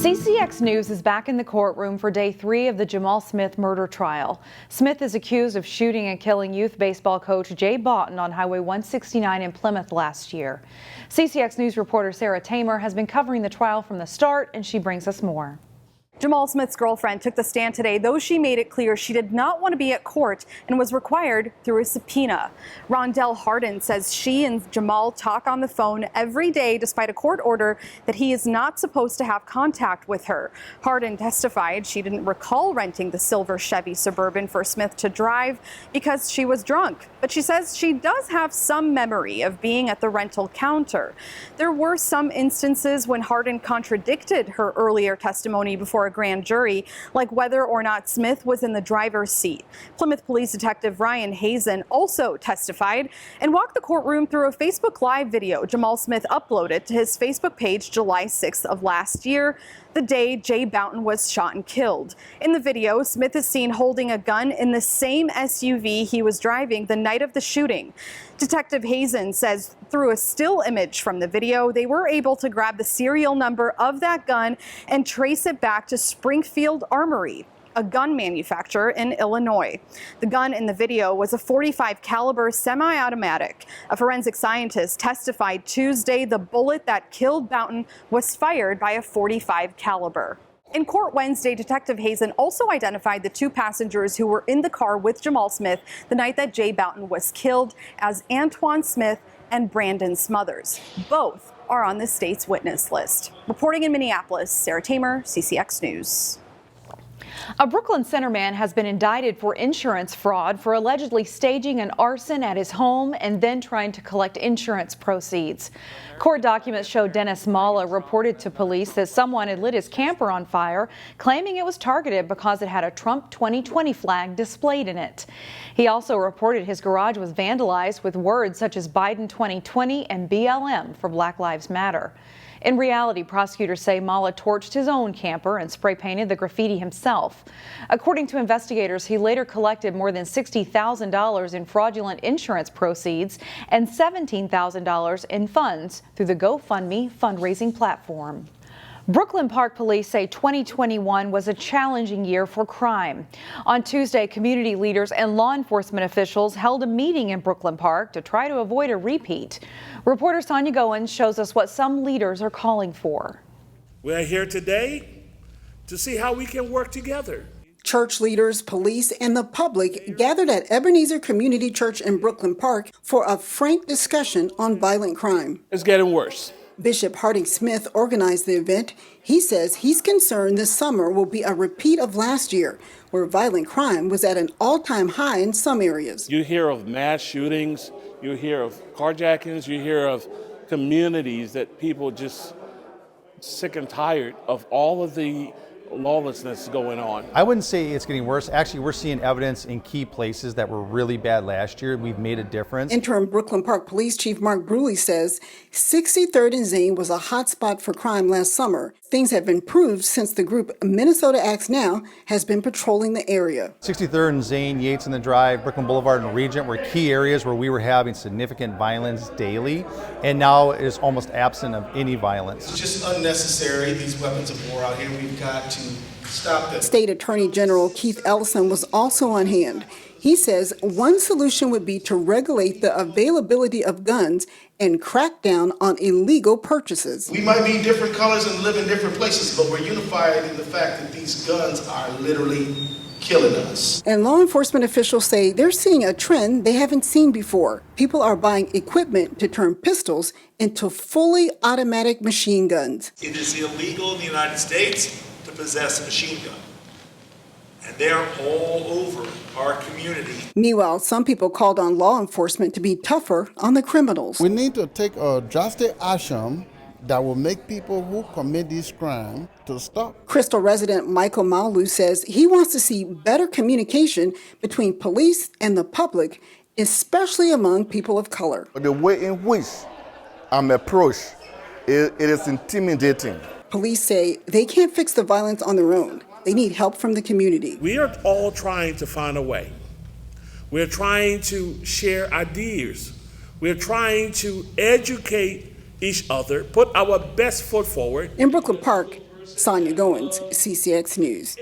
CCX News is back in the courtroom for day 3 of the Jamal Smith murder trial. Smith is accused of shooting and killing youth baseball coach Jay Boughton on Highway 169 in Plymouth last year. CCX News reporter Sarah Tamer has been covering the trial from the start, and she brings us more. Jamal Smith's girlfriend took the stand today, though she made it clear she did not want to be at court and was required through a subpoena. Rondell Hardin says she and Jamal talk on the phone every day despite a court order that he is not supposed to have contact with her. Hardin testified she didn't recall renting the silver Chevy Suburban for Smith to drive because she was drunk, but she says she does have some memory of being at the rental counter. There were some instances when Hardin contradicted her earlier testimony before a grand jury, like whether or not Smith was in the driver's seat. Plymouth Police Detective Ryan Hazen also testified and walked the courtroom through a Facebook Live video Jamal Smith uploaded to his Facebook page July 6th of last year, the day Jay Boughton was shot and killed. In the video, Smith is seen holding a gun in the same SUV he was driving the night of the shooting. Detective Hazen says through a still image from the video, they were able to grab the serial number of that gun and trace it back to Springfield Armory, a gun manufacturer in Illinois. The gun in the video was a .45 caliber semi-automatic. A forensic scientist testified Tuesday the bullet that killed Boughton was fired by a .45 caliber. In court Wednesday, Detective Hazen also identified the 2 passengers who were in the car with Jamal Smith the night that Jay Boughton was killed as Antoine Smith and Brandon Smothers. Both are on the state's witness list. Reporting in Minneapolis, Sarah Tamer, CCX News. A Brooklyn Center man has been indicted for insurance fraud for allegedly staging an arson at his home and then trying to collect insurance proceeds. Court documents show Dennis Mala reported to police that someone had lit his camper on fire, claiming it was targeted because it had a Trump 2020 flag displayed in it. He also reported his garage was vandalized with words such as Biden 2020 and BLM for Black Lives Matter. In reality, prosecutors say Mala torched his own camper and spray painted the graffiti himself. According to investigators, he later collected more than $60,000 in fraudulent insurance proceeds and $17,000 in funds through the GoFundMe fundraising platform. Brooklyn Park Police say 2021 was a challenging year for crime. On Tuesday, community leaders and law enforcement officials held a meeting in Brooklyn Park to try to avoid a repeat. Reporter Sonia Goins shows us what some leaders are calling for. We are here today to see how we can work together. Church leaders, police, and the public gathered at Ebenezer Community Church in Brooklyn Park for a frank discussion on violent crime. It's getting worse. Bishop Harding Smith organized the event. He says he's concerned this summer will be a repeat of last year, where violent crime was at an all-time high in some areas. You hear of mass shootings, you hear of carjackings, you hear of communities that people just sick and tired of all of the lawlessness going on. I wouldn't say it's getting worse. Actually, we're seeing evidence in key places that were really bad last year. We've made a difference. Interim Brooklyn Park Police Chief Mark Bruley says 63rd and Zane was a hot spot for crime last summer. Things have improved since the group Minnesota Acts Now has been patrolling the area. 63rd and Zane, Yates and the Drive, Brooklyn Boulevard and Regent were key areas where we were having significant violence daily, and now it is almost absent of any violence. It's just unnecessary. These weapons of war out here, we've got to stop them. State Attorney General Keith Ellison was also on hand. He says one solution would be to regulate the availability of guns and crack down on illegal purchases. We might be different colors and live in different places, but we're unified in the fact that these guns are literally killing us. And law enforcement officials say they're seeing a trend they haven't seen before. People are buying equipment to turn pistols into fully automatic machine guns. It is illegal in the United States to possess a machine gun. And they're all over our community. Meanwhile, some people called on law enforcement to be tougher on the criminals. We need to take a drastic action that will make people who commit this crime to stop. Crystal resident Michael Maulu says he wants to see better communication between police and the public, especially among people of color. The way in which I'm approached, it is intimidating. Police say they can't fix the violence on their own. They need help from the community. We are all trying to find a way. We're trying to share ideas. We're trying to educate each other, put our best foot forward. In Brooklyn Park, Sonia Goins, CCX News.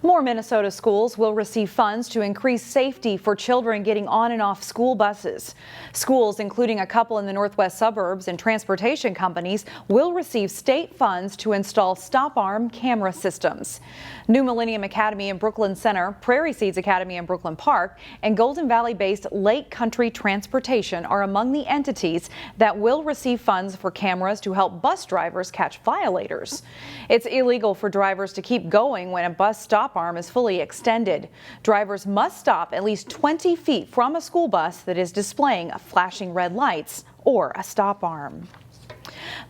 More Minnesota schools will receive funds to increase safety for children getting on and off school buses. Schools, including a couple in the northwest suburbs and transportation companies, will receive state funds to install stop-arm camera systems. New Millennium Academy in Brooklyn Center, Prairie Seeds Academy in Brooklyn Park, and Golden Valley-based Lake Country Transportation are among the entities that will receive funds for cameras to help bus drivers catch violators. It's illegal for drivers to keep going when a bus stop arm is fully extended. Drivers must stop at least 20 feet from a school bus that is displaying flashing red lights or a stop arm.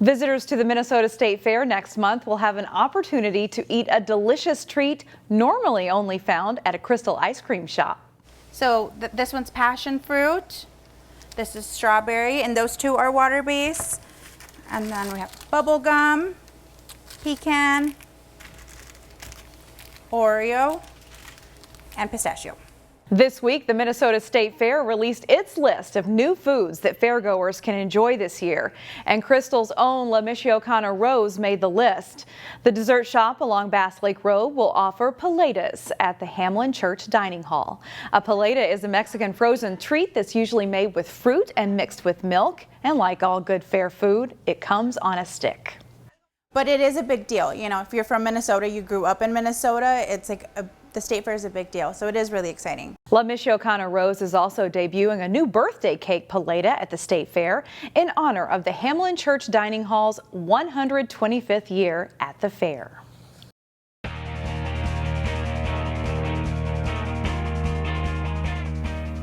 Visitors to the Minnesota State Fair next month will have an opportunity to eat a delicious treat normally only found at a Crystal ice cream shop. So this one's passion fruit, this is strawberry, and those two are water-based. And then we have bubble gum, pecan, Oreo, and pistachio. This week, the Minnesota State Fair released its list of new foods that fairgoers can enjoy this year. And Crystal's own La Michoacana Rose made the list. The dessert shop along Bass Lake Road will offer paletas at the Hamlin Church Dining Hall. A paleta is a Mexican frozen treat that's usually made with fruit and mixed with milk. And like all good fair food, it comes on a stick. But it is a big deal. You know, if you're from Minnesota, you grew up in Minnesota, it's like the State Fair is a big deal. So it is really exciting. La Michoacana Rose is also debuting a new birthday cake paleta at the State Fair in honor of the Hamlin Church Dining Hall's 125th year at the fair.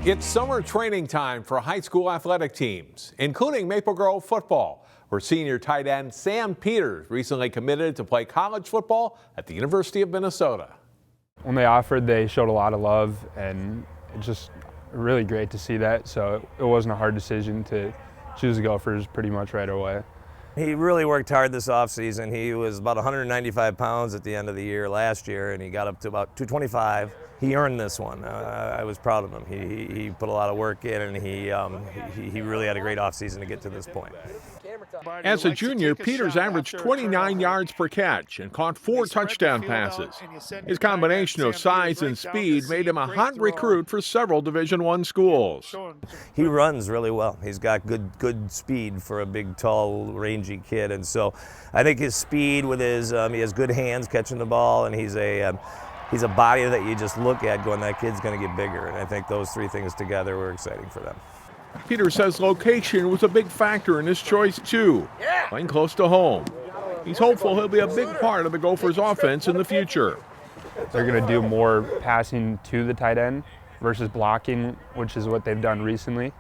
It's summer training time for high school athletic teams, including Maple Grove football, where senior tight end Sam Peters recently committed to play college football at the University of Minnesota. When they offered, they showed a lot of love, and it's just really great to see that. So it wasn't a hard decision to choose the Gophers pretty much right away. He really worked hard this offseason. He was about 195 pounds at the end of the year last year, and he got up to about 225. He earned this one. I was proud of him. He put a lot of work in, and he really had a great offseason to get to this point. As a junior, Peters averaged 29 yards per catch and caught 4 touchdown passes. His combination of size and speed made him a hot recruit for several Division I schools. He runs really well. He's got good speed for a big, tall, rangy kid, and so I think his speed with his he has good hands catching the ball, and he's a body that you just look at going, that kid's going to get bigger, and I think those three things together were exciting for them. Peters says location was a big factor in his choice, too, playing close to home. He's hopeful he'll be a big part of the Gophers' offense in the future. They're going to do more passing to the tight end versus blocking, which is what they've done recently,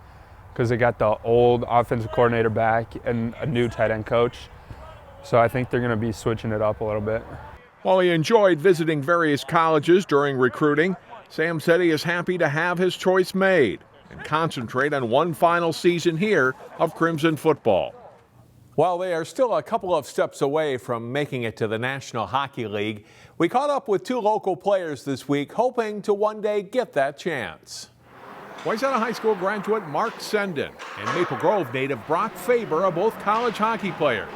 because they got the old offensive coordinator back and a new tight end coach. So I think they're going to be switching it up a little bit. While he enjoyed visiting various colleges during recruiting, Sam said he is happy to have his choice made and concentrate on one final season here of Crimson football. While they are still a couple of steps away from making it to the National Hockey League, we caught up with 2 local players this week, hoping to one day get that chance. Wayzata High School graduate Mark Senden and Maple Grove native Brock Faber are both college hockey players.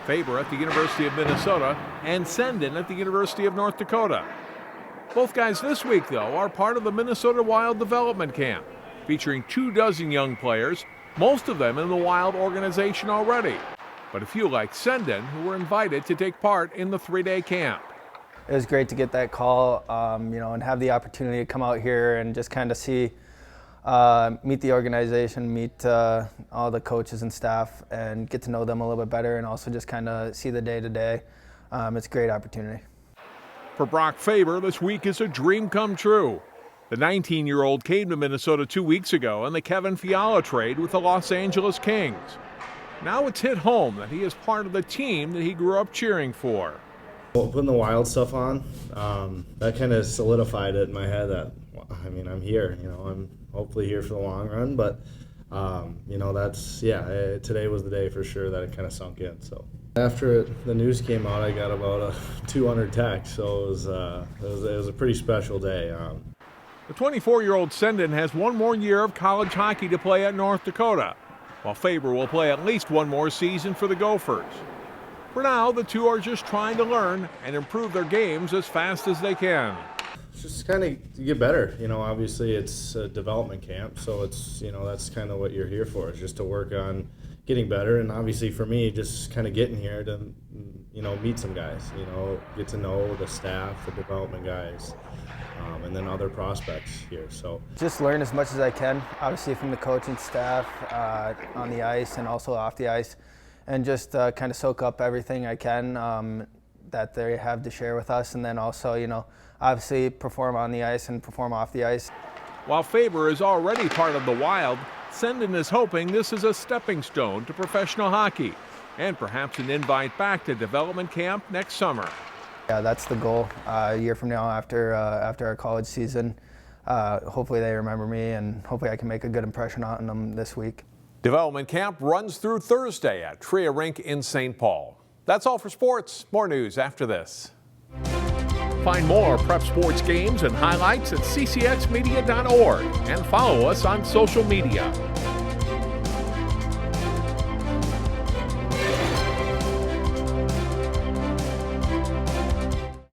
Faber at the University of Minnesota and Senden at the University of North Dakota. Both guys this week, though, are part of the Minnesota Wild Development Camp, featuring 24 young players, most of them in the Wild organization already, but a few like Senden who were invited to take part in the 3-day camp. It was great to get that call, and have the opportunity to come out here and just kind of see, meet the organization, meet all the coaches and staff, and get to know them a little bit better, and also just kind of see the day-to-day. It's a great opportunity. For Brock Faber, this week is a dream come true. The 19-year-old came to Minnesota 2 weeks ago in the Kevin Fiala trade with the Los Angeles Kings. Now it's hit home that he is part of the team that he grew up cheering for. Well, putting the Wild stuff on, that kind of solidified it in my head that, I'm here. I'm hopefully here for the long run, but, today was the day for sure that it kind of sunk in. So after the news came out, I got about 200 texts, so it was a pretty special day. The 24-year-old Senden has one more year of college hockey to play at North Dakota, while Faber will play at least one more season for the Gophers. For now, the two are just trying to learn and improve their games as fast as they can. Just kind of to get better. Obviously it's a development camp, so it's, that's kind of what you're here for, is just to work on getting better. And obviously for me, just kind of getting here to, meet some guys, get to know the staff, the development guys, and then other prospects here. So just learn as much as I can, obviously from the coaching staff on the ice and also off the ice, and just kind of soak up everything I can that they have to share with us, and then also, obviously perform on the ice and perform off the ice. While Faber is already part of the Wild, Senden is hoping this is a stepping stone to professional hockey and perhaps an invite back to development camp next summer. Yeah, that's the goal. A year from now, after our college season, hopefully they remember me, and hopefully I can make a good impression on them this week. Development camp runs through Thursday at Tria Rink in St. Paul. That's all for sports. More news after this. Find more prep sports games and highlights at ccxmedia.org and follow us on social media.